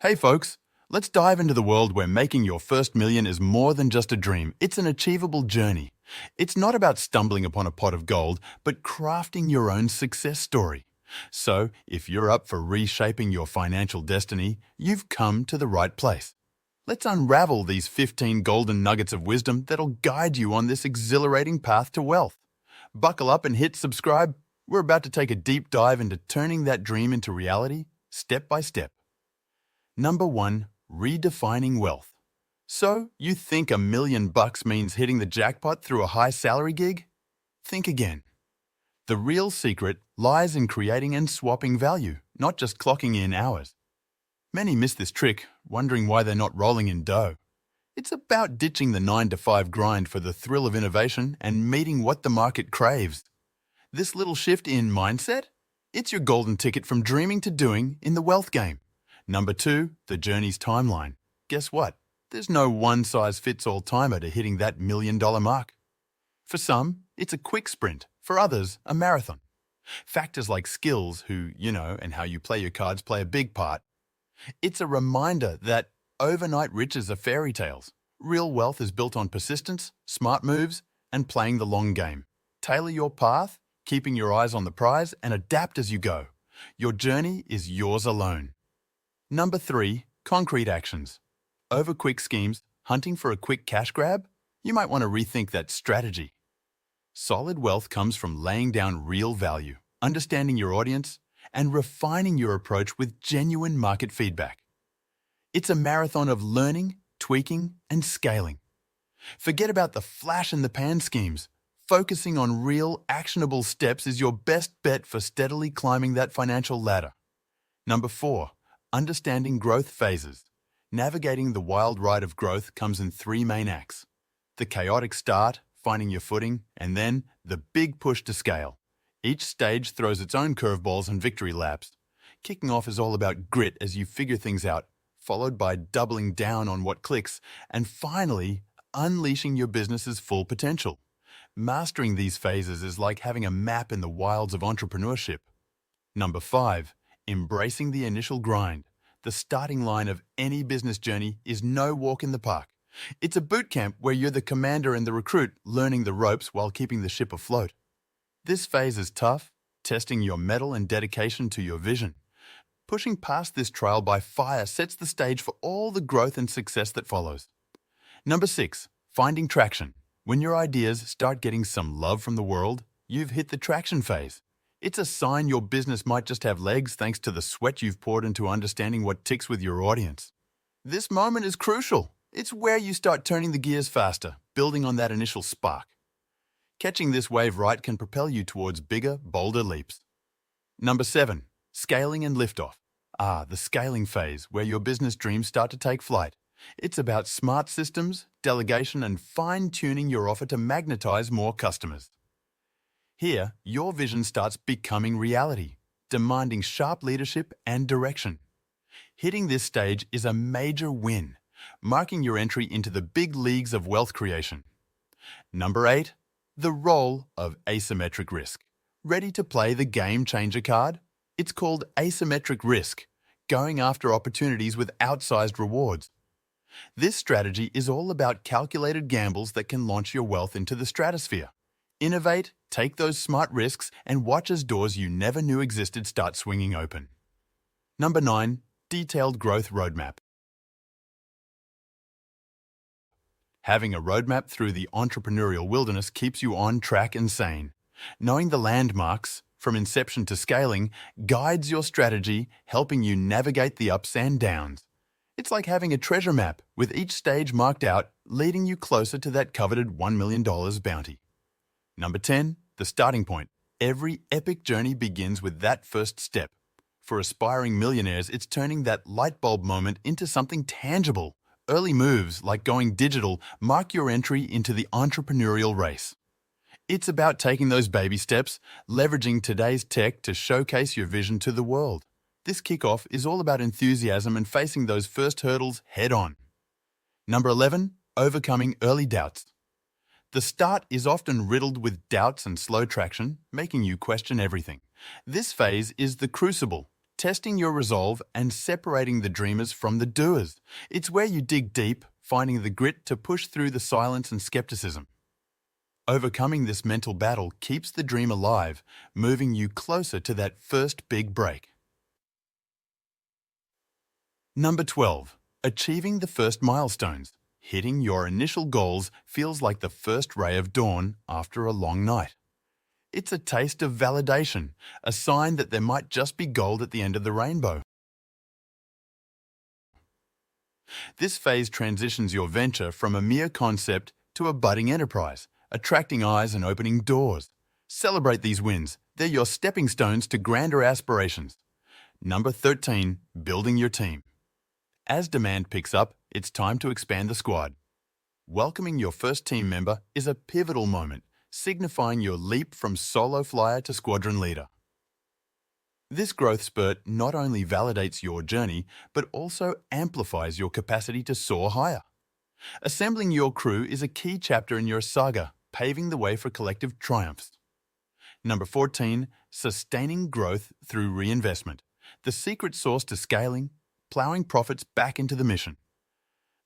Hey folks, let's dive into the world where making your first million is more than just a dream. It's an achievable journey. It's not about stumbling upon a pot of gold, but crafting your own success story. So, if you're up for reshaping your financial destiny, you've come to the right place. Let's unravel these 15 golden nuggets of wisdom that'll guide you on this exhilarating path to wealth. Buckle up and hit subscribe. We're about to take a deep dive into turning that dream into reality, step by step. Number 1. Redefining wealth. So, you think $1 million means hitting the jackpot through a high salary gig? Think again. The real secret lies in creating and swapping value, not just clocking in hours. Many miss this trick, wondering why they're not rolling in dough. It's about ditching the 9-to-5 grind for the thrill of innovation and meeting what the market craves. This little shift in mindset? It's your golden ticket from dreaming to doing in the wealth game. Number 2, the journey's timeline. Guess what? There's no one-size-fits-all timer to hitting that $1 million mark. For some, it's a quick sprint. For others, a marathon. Factors like skills, and how you play your cards play a big part. It's a reminder that overnight riches are fairy tales. Real wealth is built on persistence, smart moves, and playing the long game. Tailor your path, keeping your eyes on the prize, and adapt as you go. Your journey is yours alone. Number 3, concrete actions. Over quick schemes, hunting for a quick cash grab? You might want to rethink that strategy. Solid wealth comes from laying down real value, understanding your audience, and refining your approach with genuine market feedback. It's a marathon of learning, tweaking, and scaling. Forget about the flash-in-the-pan schemes. Focusing on real, actionable steps is your best bet for steadily climbing that financial ladder. Number 4. Understanding growth phases. Navigating the wild ride of growth comes in 3 main acts. The chaotic start, finding your footing, and then the big push to scale. Each stage throws its own curveballs and victory laps. Kicking off is all about grit as you figure things out, followed by doubling down on what clicks, and finally, unleashing your business's full potential. Mastering these phases is like having a map in the wilds of entrepreneurship. Number 5. Embracing the initial grind. The starting line of any business journey is no walk in the park. It's a boot camp where you're the commander and the recruit, learning the ropes while keeping the ship afloat. This phase is tough, testing your mettle and dedication to your vision. Pushing past this trial by fire sets the stage for all the growth and success that follows. Number 6. Finding traction. When your ideas start getting some love from the world, you've hit the traction phase. It's a sign your business might just have legs thanks to the sweat you've poured into understanding what ticks with your audience. This moment is crucial. It's where you start turning the gears faster, building on that initial spark. Catching this wave right can propel you towards bigger, bolder leaps. Number 7. Scaling and liftoff. The scaling phase, where your business dreams start to take flight. It's about smart systems, delegation, and fine-tuning your offer to magnetize more customers. Here, your vision starts becoming reality, demanding sharp leadership and direction. Hitting this stage is a major win, marking your entry into the big leagues of wealth creation. Number 8. The role of asymmetric risk. Ready to play the game changer card? It's called asymmetric risk, going after opportunities with outsized rewards. This strategy is all about calculated gambles that can launch your wealth into the stratosphere. Innovate, take those smart risks, and watch as doors you never knew existed start swinging open. Number 9. Detailed growth roadmap. Having a roadmap through the entrepreneurial wilderness keeps you on track and sane. Knowing the landmarks, from inception to scaling, guides your strategy, helping you navigate the ups and downs. It's like having a treasure map, with each stage marked out, leading you closer to that coveted $1 million bounty. Number 10. The starting point. Every epic journey begins with that first step. For aspiring millionaires, it's turning that light bulb moment into something tangible. Early moves, like going digital, mark your entry into the entrepreneurial race. It's about taking those baby steps, leveraging today's tech to showcase your vision to the world. This kickoff is all about enthusiasm and facing those first hurdles head-on. Number 11. Overcoming early doubts. The start is often riddled with doubts and slow traction, making you question everything. This phase is the crucible, testing your resolve and separating the dreamers from the doers. It's where you dig deep, finding the grit to push through the silence and skepticism. Overcoming this mental battle keeps the dream alive, moving you closer to that first big break. Number 12. Achieving the first milestones. Hitting your initial goals feels like the first ray of dawn after a long night. It's a taste of validation, a sign that there might just be gold at the end of the rainbow. This phase transitions your venture from a mere concept to a budding enterprise, attracting eyes and opening doors. Celebrate these wins. They're your stepping stones to grander aspirations. Number 13. Building your team. As demand picks up, it's time to expand the squad. Welcoming your first team member is a pivotal moment, signifying your leap from solo flyer to squadron leader. This growth spurt not only validates your journey, but also amplifies your capacity to soar higher. Assembling your crew is a key chapter in your saga, paving the way for collective triumphs. Number 14. Sustaining growth through reinvestment. The secret sauce to scaling, plowing profits back into the mission.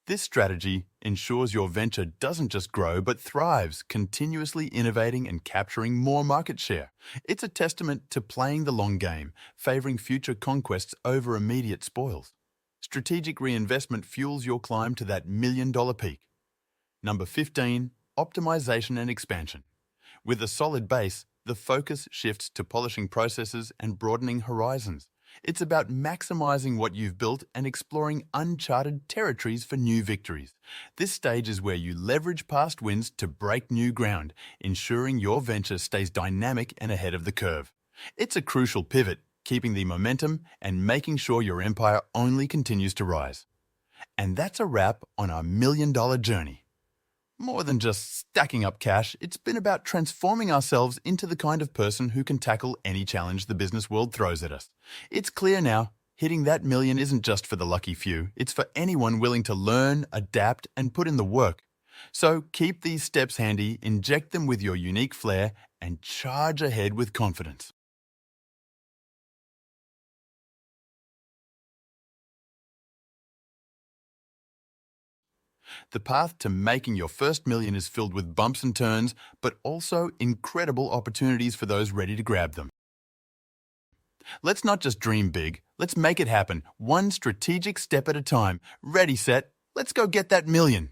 This strategy ensures your venture doesn't just grow but thrives, continuously innovating and capturing more market share. It's a testament to playing the long game, favoring future conquests over immediate spoils. Strategic reinvestment fuels your climb to that million-dollar peak. Number 15. Optimization and expansion. With a solid base, the focus shifts to polishing processes and broadening horizons. It's about maximizing what you've built and exploring uncharted territories for new victories. This stage is where you leverage past wins to break new ground, ensuring your venture stays dynamic and ahead of the curve. It's a crucial pivot, keeping the momentum and making sure your empire only continues to rise. And that's a wrap on our million-dollar journey. More than just stacking up cash, it's been about transforming ourselves into the kind of person who can tackle any challenge the business world throws at us. It's clear now, hitting that million isn't just for the lucky few, it's for anyone willing to learn, adapt, and put in the work. So keep these steps handy, inject them with your unique flair, and charge ahead with confidence. The path to making your first million is filled with bumps and turns, but also incredible opportunities for those ready to grab them. Let's not just dream big, let's make it happen, one strategic step at a time. Ready, set, let's go get that million.